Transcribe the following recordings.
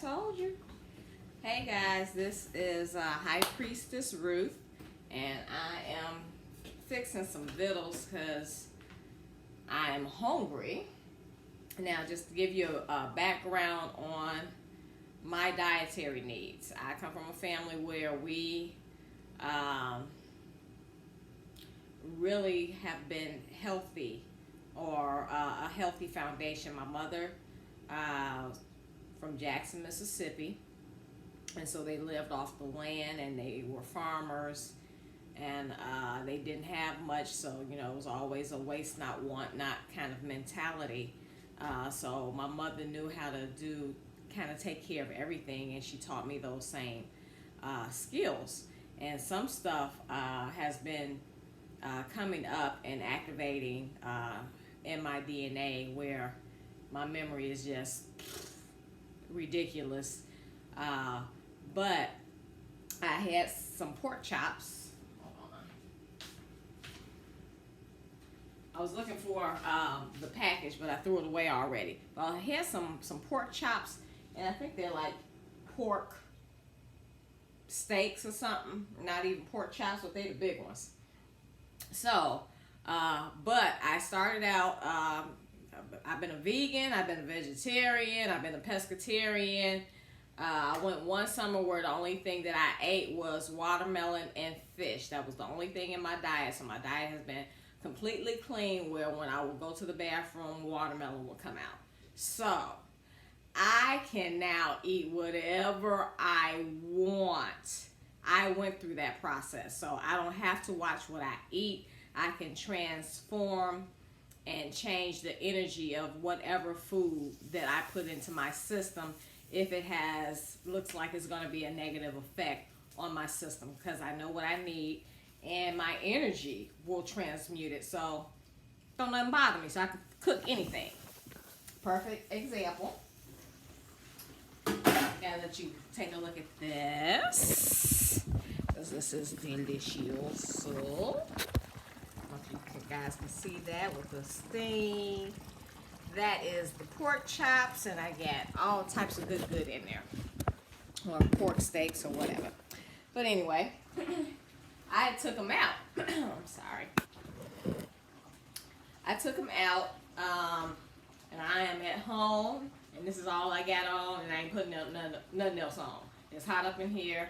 told you. Hey guys, this is High Priestess Ruth, and I am fixing some vittles because I am hungry. Now, just to give you a background on my dietary needs, I come from a family where we really have been healthy, or a healthy foundation. My mother from Jackson, Mississippi, and so they lived off the land, and they were farmers, and they didn't have much, so it was always a waste not want not kind of mentality. So my mother knew how to kind of take care of everything, and she taught me those same skills. And some stuff has been coming up and activating in my DNA, where my memory is just ridiculous. But I had some pork chops. Hold on. I was looking for the package, but I threw it away already. But I had some pork chops, and I think they're like pork steaks or something. Not even pork chops, but they're the big ones. So, but I started out, I've been a vegan, I've been a vegetarian, I've been a pescatarian. I went one summer where the only thing that I ate was watermelon and fish. That was the only thing in my diet. So my diet has been completely clean, where when I would go to the bathroom, watermelon would come out. So I can now eat whatever I want. I went through that process, so I don't have to watch what I eat. I can transform and change the energy of whatever food that I put into my system, if it looks like it's going to be a negative effect on my system, because I know what I need, and my energy will transmute it. So don't let them bother me, so I can cook anything. Perfect example. Now that you take a look at this, because this is delicious. So, I don't know if you guys can see that with the steam. That is the pork chops, and I got all types of good in there, or pork steaks or whatever. But anyway, I took them out. I'm sorry. I took them out, and I am at home, and this is all I got on, and I ain't putting nothing else on. It's hot up in here,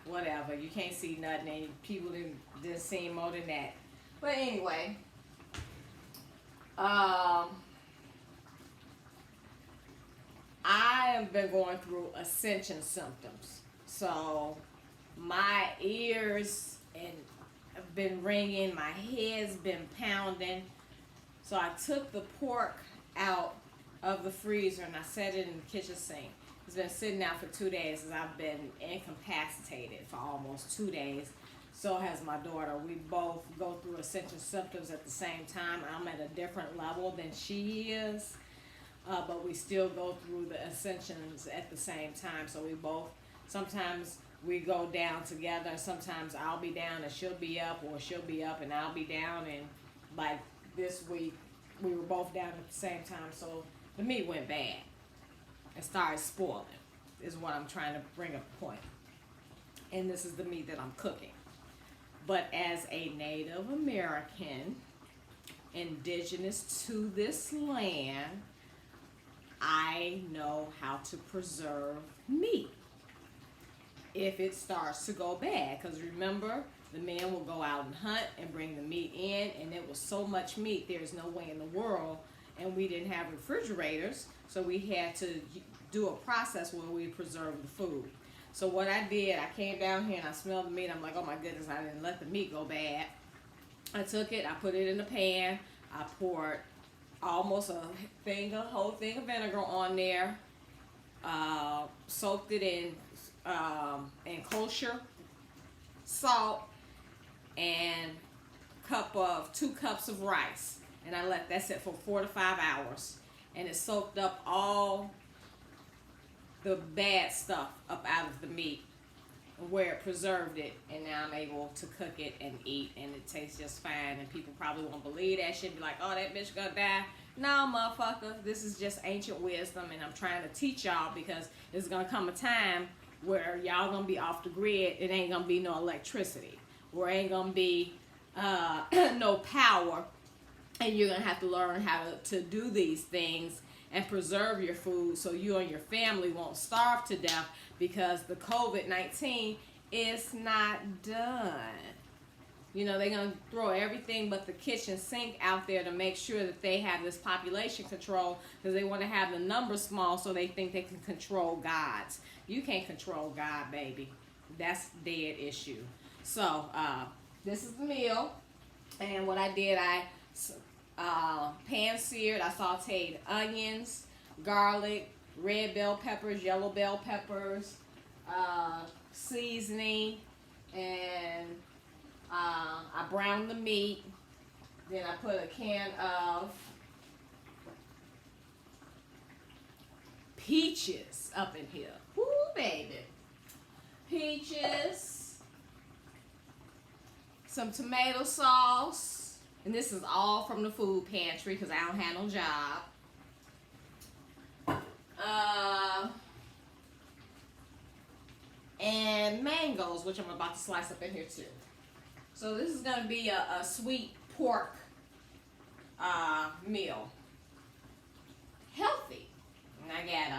whatever. You can't see nothing, and people didn't see more than that. But anyway, I have been going through ascension symptoms. So my ears have been ringing, my head's been pounding. So I took the pork out of the freezer and I set it in the kitchen sink. It's been sitting out for 2 days, as I've been incapacitated for almost 2 days. So has my daughter. We both go through ascension symptoms at the same time. I'm at a different level than she is. But we still go through the ascensions at the same time. So we both, sometimes we go down together. Sometimes I'll be down and she'll be up, or she'll be up and I'll be down. And like this week, we were both down at the same time. So the meat went bad and started spoiling, is what I'm trying to bring up a point. And this is the meat that I'm cooking. But as a Native American, indigenous to this land, I know how to preserve meat if it starts to go bad. Because remember, the men will go out and hunt and bring the meat in, and it was so much meat, there's no way in the world, and we didn't have refrigerators, so we had to do a process where we preserved the food. So what I did, I came down here and I smelled the meat. I'm like, oh my goodness, I didn't let the meat go bad. I took it, I put it in the pan, I poured almost a whole thing of vinegar on there, soaked it in kosher salt, and 2 cups of rice, and I let that sit for 4 to 5 hours, and it soaked up all the bad stuff up out of the meat, where it preserved it, and now I'm able to cook it and eat, and it tastes just fine. And people probably won't believe that shit, be like, oh, that bitch gonna die. No, motherfucker, this is just ancient wisdom, and I'm trying to teach y'all because there's gonna come a time where y'all gonna be off the grid. It ain't gonna be no electricity, or ain't gonna be no power, and you're gonna have to learn how to do these things and preserve your food so you and your family won't starve to death, because the COVID-19 is not done. You know, they're going to throw everything but the kitchen sink out there to make sure that they have this population control, because they want to have the numbers small so they think they can control gods. You can't control God, baby. That's a dead issue. So, this is the meal. And what I did, I pan-seared, I sauteed onions, garlic, red bell peppers, yellow bell peppers, seasoning, and I browned the meat. Then I put a can of peaches up in here. Woo, baby. Peaches. Some tomato sauce. And this is all from the food pantry because I don't have no job. And mangoes, which I'm about to slice up in here too. So this is going to be a sweet pork meal. Healthy. And I got,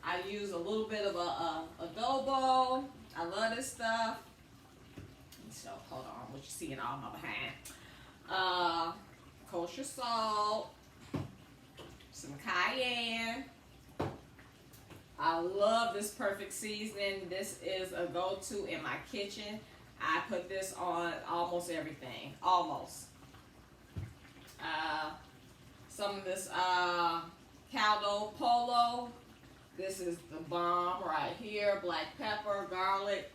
I use a little bit of adobo. I love this stuff. So hold on, what you seeing all my behind. Kosher salt. Some cayenne. I love this perfect seasoning. This is a go-to in my kitchen. I put this on almost everything. Almost. Some of this caldo polo. This is the bomb right here. Black pepper, garlic,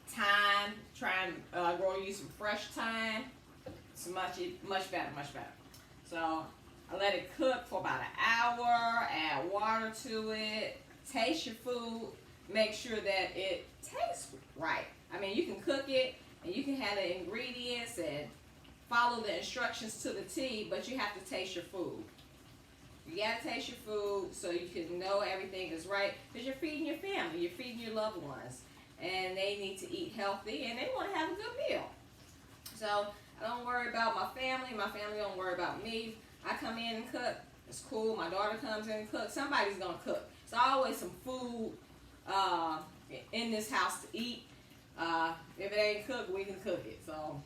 thyme. Try and grow you some fresh thyme. It's much better, much better. So I let it cook for about an hour. Add water to it. Taste your food. Make sure that it tastes right. I mean, you can cook it and you can have the ingredients and follow the instructions to the T, but you have to taste your food. You gotta taste your food so you can know everything is right, because you're feeding your family, you're feeding your loved ones, and they need to eat healthy and they want to have a good meal. So I don't worry about my family don't worry about me. I come in and cook, it's cool. My daughter comes in and cooks. Somebody's gonna cook. There's always some food in this house to eat. If it ain't cooked, we can cook it. So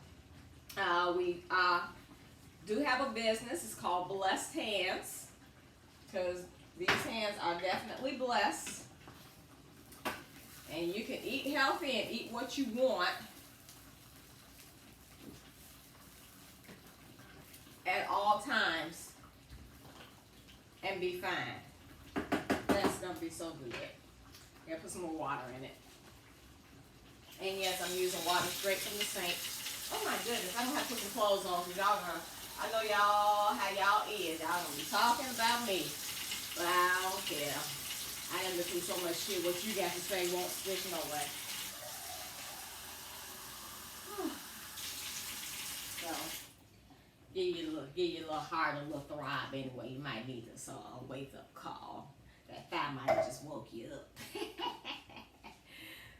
we do have a business. It's called Blessed Hands, because these hands are definitely blessed. And you can eat healthy and eat what you want at all times and be fine. That's gonna be so good. I gotta put some more water in it. And yes, I'm using water straight from the sink. Oh my goodness, I'm gonna have to put some clothes on, because y'all gonna, I know y'all, how y'all is. Y'all gonna be talking about me. But I don't care. I done been through so much shit. What you got to say won't stick no way. So, give your little heart a little throb anyway. You might need a wake-up call. That fire might have just woke you up.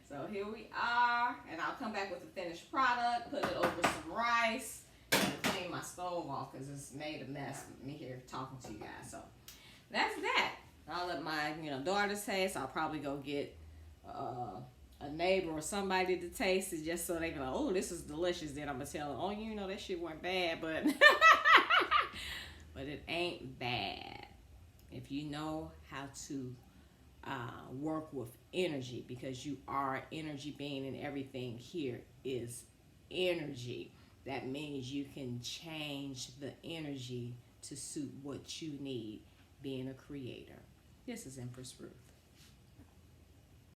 So here we are, and I'll come back with the finished product, put it over some rice, and clean my stove off because it's made a mess with me here talking to you guys. So that's that. I'll let my daughter taste. I'll probably go get a neighbor or somebody to taste it just so they can, oh, this is delicious. Then I'm gonna tell them, oh, that shit wasn't bad, but but it ain't bad if you know how to work with energy, because you are an energy being, and everything here is energy. That means you can change the energy to suit what you need, being a creator. This is Empress Ruth.